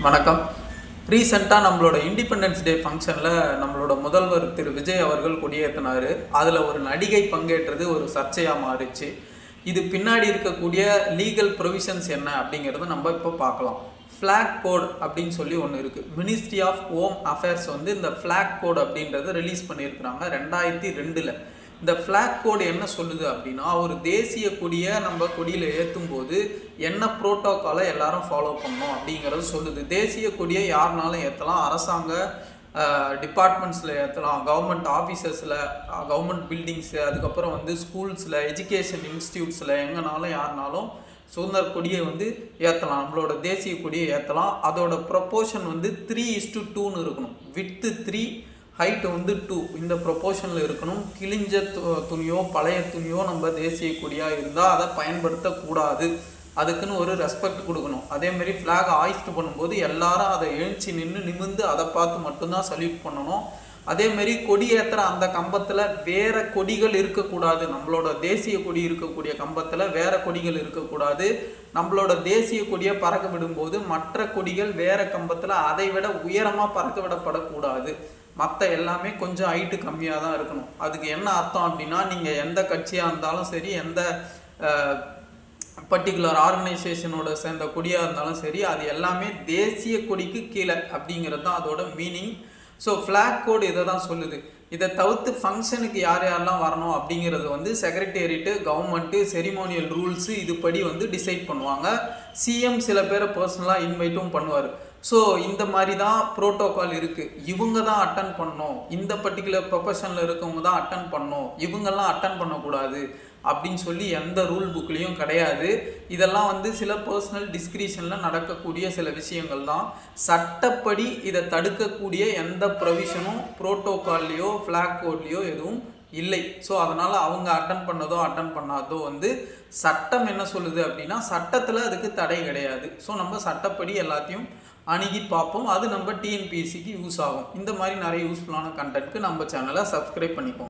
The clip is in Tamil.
வணக்கம். ரீசெண்டாக நம்மளோட இண்டிபெண்டன்ஸ் டே ஃபங்க்ஷனில் நம்மளோட முதல்வர் திரு விஜய் அவர்கள் கொடியேற்றினார். அதில் ஒரு நடிகை பங்கேற்றது ஒரு சர்ச்சையாக மாறிச்சு. இது பின்னாடி இருக்கக்கூடிய லீகல் ப்ரொவிஷன்ஸ் என்ன அப்படிங்கிறத நம்ம இப்போ பார்க்கலாம். ஃப்ளாக் கோட் அப்படின்னு சொல்லி ஒன்று இருக்குது. மினிஸ்ட்ரி ஆஃப் ஹோம் அஃபேர்ஸ் இந்த ஃப்ளாக் கோட் அப்படின்றத ரிலீஸ் பண்ணியிருக்கிறாங்க 2002. இந்த ஃப்ளாக் கோடு என்ன சொல்லுது அப்படின்னா, ஒரு தேசிய கொடியை நம்ம கொடியில் ஏற்றும் போது என்ன ப்ரோட்டோக்காலை எல்லாரும் ஃபாலோ பண்ணணும் அப்படிங்கிறது சொல்லுது. தேசிய கொடியை யாருனாலும் ஏற்றலாம், அரசாங்க டிபார்ட்மெண்ட்ஸில் ஏற்றலாம், கவர்மெண்ட் ஆஃபீஸஸில், கவர்மெண்ட் பில்டிங்ஸு, அதுக்கப்புறம் ஸ்கூல்ஸில், எஜுகேஷன் இன்ஸ்டியூட்ஸில் எங்கேனாலும் யாருனாலும் சுதந்திர கொடியை ஏற்றலாம். நம்மளோட தேசிய கொடியை ஏற்றலாம். அதோட ப்ரொப்போர்ஷன் 3:2 இருக்கணும். With 3, height 2. இந்த ப்ரொப்போர்ஷனில் இருக்கணும். கிழிஞ்ச துணியோ பழைய துணியோ நம்ம தேசிய கொடியாக இருந்தால் அதை பயன்படுத்தக்கூடாது. அதுக்குன்னு ஒரு ரெஸ்பெக்ட் கொடுக்கணும். அதேமாரி ஃப்ளாக் ஆயிஸ்ட் பண்ணும்போது எல்லாரும் அதை எழுச்சி நிமிர்ந்து அதை பார்த்து மட்டும்தான் சல்யூட் பண்ணணும். அதேமாரி கொடி ஏற்றுற அந்த கம்பத்தில் வேறு கொடிகள் இருக்கக்கூடாது. நம்மளோட தேசிய கொடி இருக்கக்கூடிய கம்பத்தில் வேறு கொடிகள் இருக்கக்கூடாது. நம்மளோட தேசிய கொடியை பறக்க விடும்போது மற்ற கொடிகள் வேறு கம்பத்தில் அதை விட உயரமாக பறக்க விடப்படக்கூடாது. மற்ற எல்லாமே கொஞ்சம் ஹைட்டு கம்மியாக தான் இருக்கணும். அதுக்கு என்ன அர்த்தம் அப்படின்னா, நீங்கள் எந்த கட்சியாக இருந்தாலும் சரி, எந்த பர்டிகுலர் ஆர்கனைசேஷனோட சேர்ந்த கொடியாக இருந்தாலும் சரி, அது எல்லாமே தேசிய கொடிக்கு கீழே அப்படிங்கிறது தான் அதோட மீனிங். ஸோ ஃப்ளாக் கோடு இதை தான் சொல்லுது. இதை தவிர்த்து ஃபங்க்ஷனுக்கு யார் யாரெல்லாம் வரணும் அப்படிங்கிறது செக்ரட்டேரியட்டு, கவர்மெண்ட்டு, செரிமோனியல் ரூல்ஸு இதுபடி டிசைட் பண்ணுவாங்க. சிஎம் சில பேரை பர்சனலாக இன்வைட்டும் பண்ணுவார். ஸோ இந்த மாதிரி தான் ப்ரோட்டோக்கால் இருக்குது. இவங்க தான் அட்டன் பண்ணணும், இந்த பர்டிகுலர் ப்ரொஃபஷனில் இருக்கவங்க தான் அட்டன் பண்ணணும், இவங்கெல்லாம் அட்டன் பண்ணக்கூடாது அப்படின்னு சொல்லி எந்த ரூல் புக்லேயும் கிடையாது. இதெல்லாம் சில பர்சனல் டிஸ்கிரிஷனில் நடக்கக்கூடிய சில விஷயங்கள் தான். சட்டப்படி இதை தடுக்கக்கூடிய எந்த ப்ரொவிஷனும் ப்ரோட்டோக்கால்லையோ ஃப்ளாக் கோட்லேயோ எதுவும் இல்லை. ஸோ அதனால் அவங்க அட்டன் பண்ணதோ அட்டன் பண்ணாதோ சட்டம் என்ன சொல்லுது அப்படின்னா, சட்டத்தில் அதுக்கு தடை கிடையாது. ஸோ நம்ம சட்டப்படி எல்லாத்தையும் அணுகி பார்ப்போம். அது நம்ம டிஎன்பிஎஸ்சிக்கு யூஸ் ஆகும். இந்த மாதிரி நிறைய யூஸ்ஃபுல்லான கண்டென்ட்க்கு நம்ம சேனலை சப்ஸ்கிரைப் பண்ணிப்போம்.